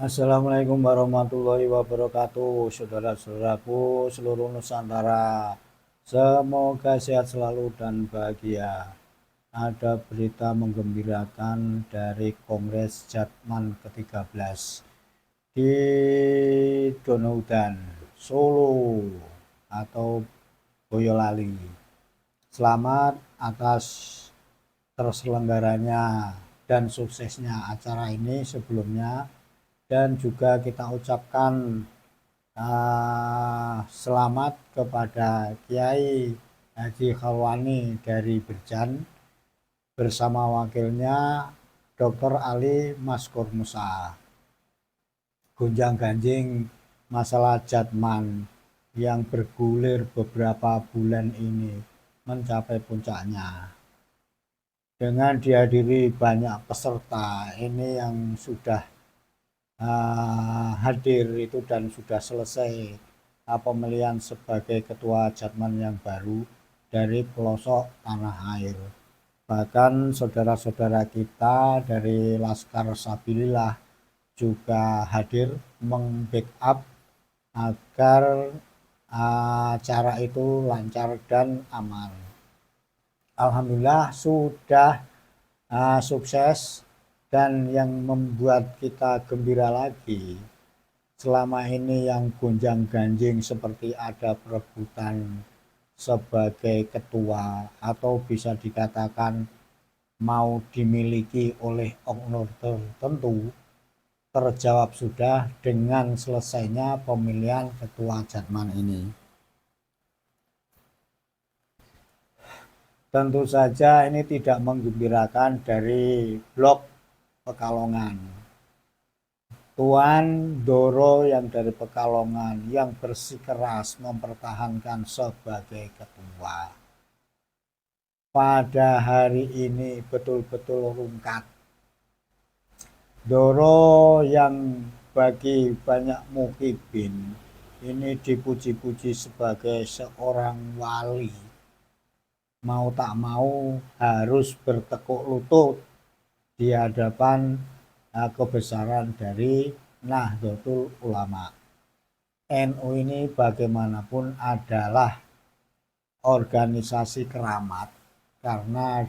Assalamualaikum warahmatullahi wabarakatuh, saudara-saudaraku seluruh Nusantara. Semoga sehat selalu dan bahagia. Ada berita menggembirakan dari Kongres Jatman ke-13 di Donaudan, Solo atau Boyolali. Selamat atas terselenggaranya dan suksesnya acara ini sebelumnya, dan juga kita ucapkan selamat kepada Kiai Haji Khalwani dari Berjan bersama wakilnya Dr. Ali Maskur Musa. Gonjang-ganjing masalah Jatman yang bergulir beberapa bulan ini mencapai puncaknya dengan dihadiri banyak peserta. Ini yang sudah hadir itu dan sudah selesai pemilihan sebagai ketua Jatman yang baru dari pelosok tanah air. Bahkan saudara-saudara kita dari Laskar Sabilillah juga hadir membackup agar acara itu lancar dan aman. Alhamdulillah sudah sukses. Dan yang membuat kita gembira lagi, selama ini yang gonjang-ganjing seperti ada perebutan sebagai ketua atau bisa dikatakan mau dimiliki oleh oknum tertentu, terjawab sudah dengan selesainya pemilihan ketua Jatman ini. Tentu saja ini tidak menggembirakan dari blok Pekalongan. Tuan Doro yang dari Pekalongan yang bersikeras mempertahankan sebagai ketua. Pada hari ini betul-betul rungkat. Doro yang bagi banyak mukibin ini dipuji-puji sebagai seorang wali. Mau tak mau harus bertekuk lutut di hadapan kebesaran dari Nahdlatul Ulama. NU ini bagaimanapun adalah organisasi keramat karena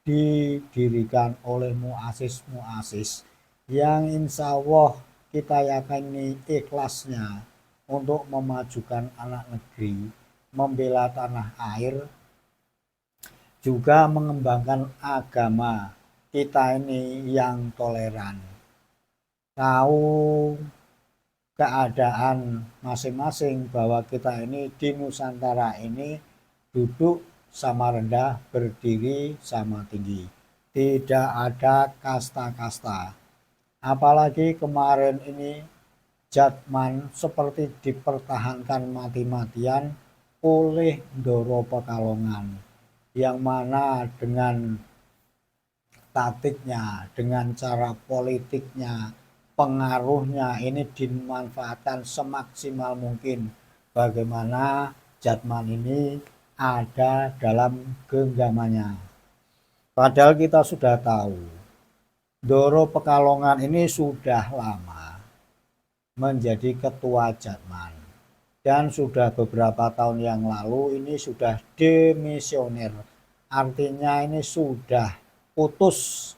didirikan oleh muasis-muasis yang insya Allah kita yakini ikhlasnya untuk memajukan anak negeri, membela tanah air, juga mengembangkan agama kita ini yang toleran. Tahu keadaan masing-masing bahwa kita ini di Nusantara ini duduk sama rendah, berdiri sama tinggi. Tidak ada kasta-kasta. Apalagi kemarin ini Jatman seperti dipertahankan mati-matian oleh Doro Pekalongan, yang mana dengan taktiknya, dengan cara politiknya, pengaruhnya ini dimanfaatkan semaksimal mungkin bagaimana Jatman ini ada dalam genggamannya. Padahal kita sudah tahu Doro Pekalongan ini sudah lama menjadi ketua Jatman dan sudah beberapa tahun yang lalu ini sudah demisioner, artinya ini sudah putus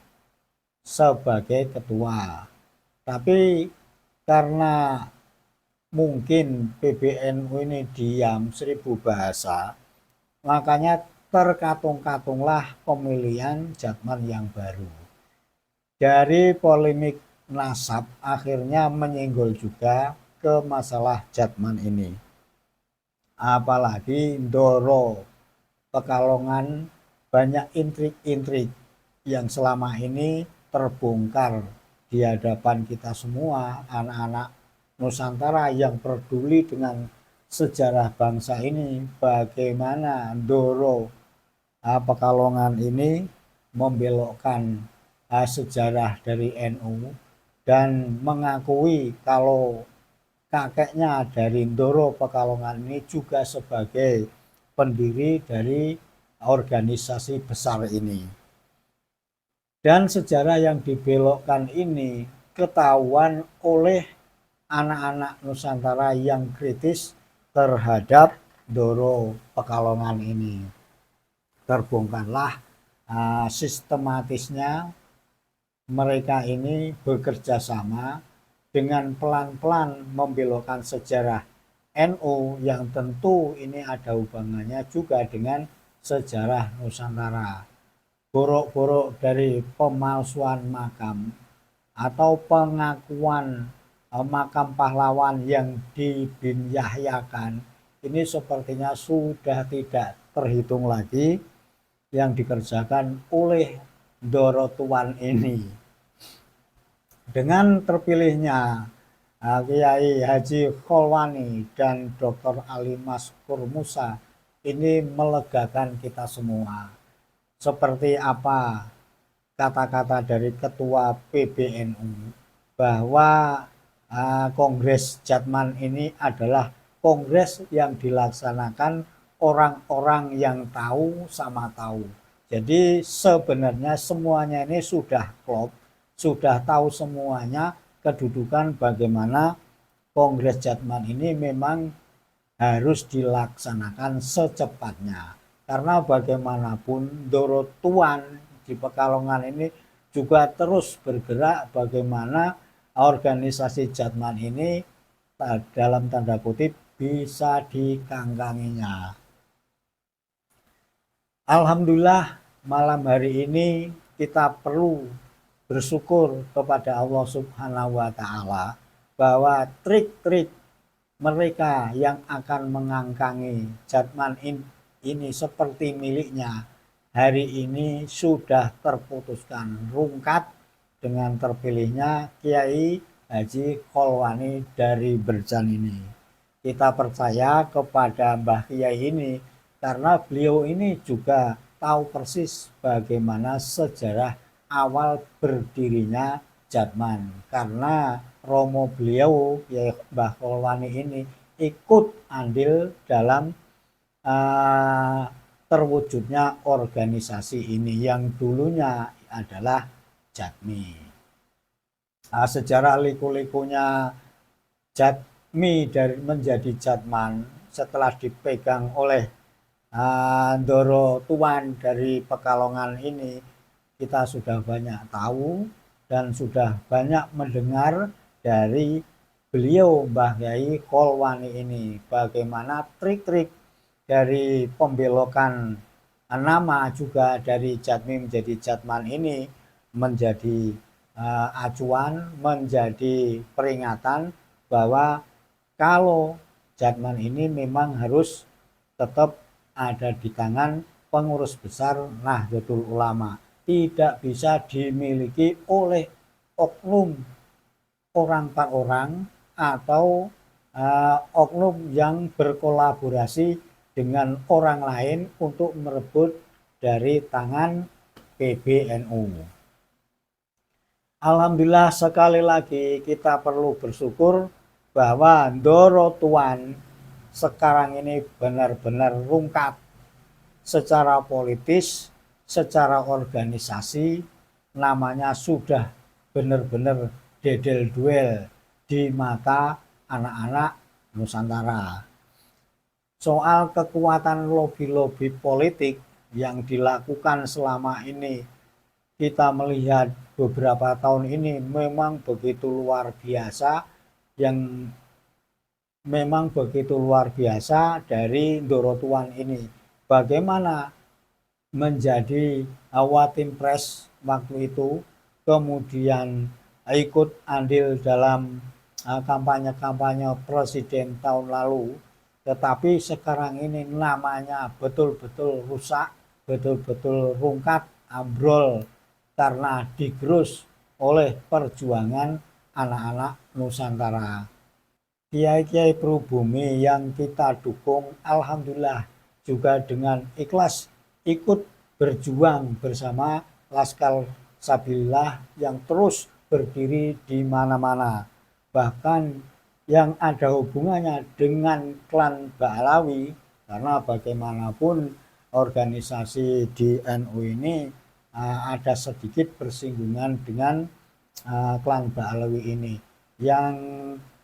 sebagai ketua. Tapi karena mungkin PBNU ini diam 1000 bahasa, makanya terkatung-katunglah pemilihan Jatman yang baru. Dari polemik nasab akhirnya menyinggol juga ke masalah Jatman ini. Apalagi Doro Pekalongan banyak intrik-intrik yang selama ini terbongkar di hadapan kita semua, anak-anak Nusantara yang peduli dengan sejarah bangsa ini, bagaimana Doro Pekalongan ini membelokkan sejarah dari NU dan mengakui kalau kakeknya dari Doro Pekalongan ini juga sebagai pendiri dari organisasi besar ini. Dan sejarah yang dibelokkan ini ketahuan oleh anak-anak Nusantara yang kritis terhadap Ndoro Pekalongan ini. Terbongkarlah sistematisnya mereka ini bekerja sama dengan pelan-pelan membelokkan sejarah NU yang tentu ini ada hubungannya juga dengan sejarah Nusantara. Borok-borok dari pemalsuan makam atau pengakuan makam pahlawan yang dibinyahyakan ini sepertinya sudah tidak terhitung lagi yang dikerjakan oleh Ndoro Tuan ini. Dengan terpilihnya Kiai Haji Kholwani dan Dr. Ali Maskur Musa ini melegakan kita semua. Seperti apa kata-kata dari Ketua PBNU bahwa Kongres Jatman ini adalah kongres yang dilaksanakan orang-orang yang tahu sama tahu. Jadi sebenarnya semuanya ini sudah klop, sudah tahu semuanya kedudukan bagaimana Kongres Jatman ini memang harus dilaksanakan secepatnya. Karena bagaimanapun Ndoro Tuan di Pekalongan ini juga terus bergerak bagaimana organisasi Jatman ini dalam tanda kutip bisa dikangkanginya. Alhamdulillah malam hari ini kita perlu bersyukur kepada Allah Subhanahu wa Ta'ala bahwa trik-trik mereka yang akan mengangkangi Jatman ini seperti miliknya hari ini sudah terputuskan rungkat dengan terpilihnya Kiai Haji Kholwani dari Berjan ini. Kita percaya kepada Mbah Kiai ini karena beliau ini juga tahu persis bagaimana sejarah awal berdirinya Jatman. Karena romo beliau Kiai Mbah Kholwani ini ikut andil dalam terwujudnya organisasi ini yang dulunya adalah Jatmi. Sejarah liku-likunya Jatmi dari menjadi Jatman setelah dipegang oleh Ndoro Tuan dari Pekalongan ini kita sudah banyak tahu dan sudah banyak mendengar dari beliau Mbah Kiai Kholwani ini bagaimana trik-trik dari pembelokan nama juga dari Jatmi menjadi Jatman ini menjadi acuan, menjadi peringatan bahwa kalau Jatman ini memang harus tetap ada di tangan pengurus besar Nahdlatul Ulama, tidak bisa dimiliki oleh oknum orang per orang atau oknum yang berkolaborasi dengan orang lain untuk merebut dari tangan PBNU. Alhamdulillah sekali lagi kita perlu bersyukur bahwa Ndoro Tuan sekarang ini benar-benar rungkat secara politis, secara organisasi, namanya sudah benar-benar dedel duel di mata anak-anak Nusantara. Soal kekuatan lobi-lobi politik yang dilakukan selama ini, kita melihat beberapa tahun ini memang begitu luar biasa, yang memang begitu luar biasa dari Ndoro Tuan ini. Bagaimana menjadi Watim Pres waktu itu, kemudian ikut andil dalam kampanye-kampanye presiden tahun lalu, tetapi sekarang ini namanya betul-betul rusak, betul-betul rungkat, ambrol karena digerus oleh perjuangan anak-anak Nusantara. Kiai-kiai pribumi yang kita dukung, alhamdulillah juga dengan ikhlas ikut berjuang bersama Laskar Sabilillah yang terus berdiri di mana-mana. Bahkan yang ada hubungannya dengan klan Ba'alawi, karena bagaimanapun organisasi di NU ini ada sedikit bersinggungan dengan klan Ba'alawi ini yang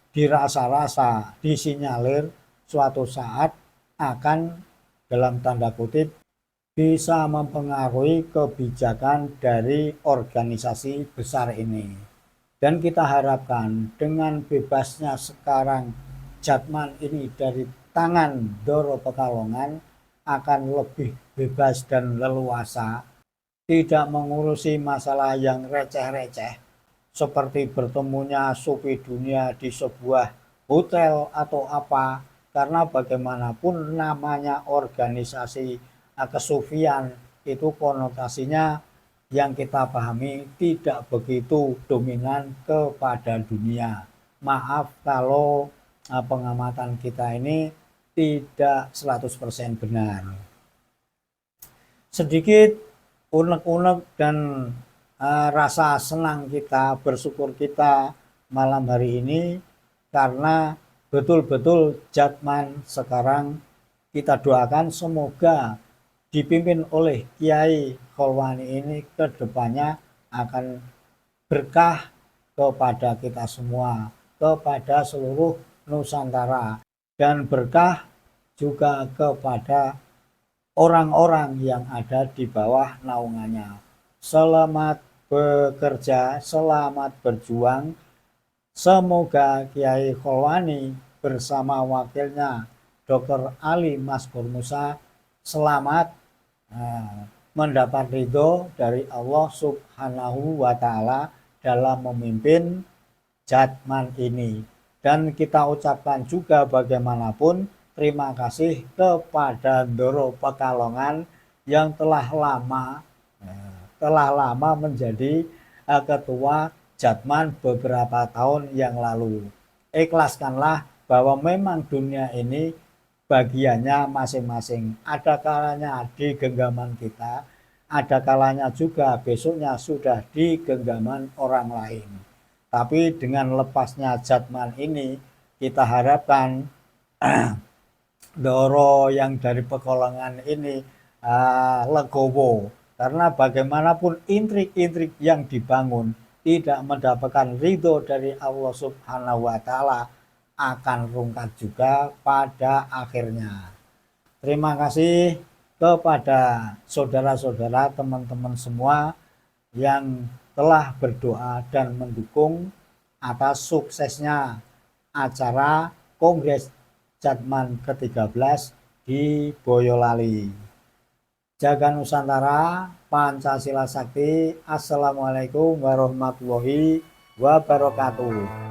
dirasa-rasa disinyalir suatu saat akan dalam tanda kutip bisa mempengaruhi kebijakan dari organisasi besar ini. Dan kita harapkan dengan bebasnya sekarang Jatman ini dari tangan Doro Pekalongan akan lebih bebas dan leluasa, tidak mengurusi masalah yang receh-receh seperti bertemunya sufi dunia di sebuah hotel atau apa, karena bagaimanapun namanya organisasi kesufian itu konotasinya yang kita pahami tidak begitu dominan kepada dunia. Maaf kalau pengamatan kita ini tidak 100% benar. Sedikit unek-unek dan rasa senang kita, bersyukur kita malam hari ini karena betul-betul Jatman sekarang kita doakan semoga dipimpin oleh Kiai Kholwani ini ke depannya akan berkah kepada kita semua, kepada seluruh Nusantara, dan berkah juga kepada orang-orang yang ada di bawah naungannya. Selamat bekerja, selamat berjuang. Semoga Kiai Kholwani bersama wakilnya Dr. Ali Maskur Musa selamat mendapat ridho dari Allah Subhanahu wa Ta'ala dalam memimpin Jatman ini. Dan kita ucapkan juga bagaimanapun terima kasih kepada Doro Pekalongan yang telah lama menjadi ketua Jatman beberapa tahun yang lalu. Ikhlaskanlah bahwa memang dunia ini bagiannya masing-masing. Ada kalanya di genggaman kita, ada kalanya juga besoknya sudah di genggaman orang lain. Tapi dengan lepasnya Jatman ini, kita harapkan Doro yang dari Pekalongan ini legowo. Karena bagaimanapun intrik-intrik yang dibangun tidak mendapatkan ridho dari Allah Subhanahu wa Ta'ala akan rungkat juga pada akhirnya. Terima kasih kepada saudara-saudara, teman-teman semua yang telah berdoa dan mendukung atas suksesnya acara Kongres Jatman ke-13 di Boyolali. Jaga Nusantara, Pancasila Sakti. Assalamualaikum warahmatullahi wabarakatuh.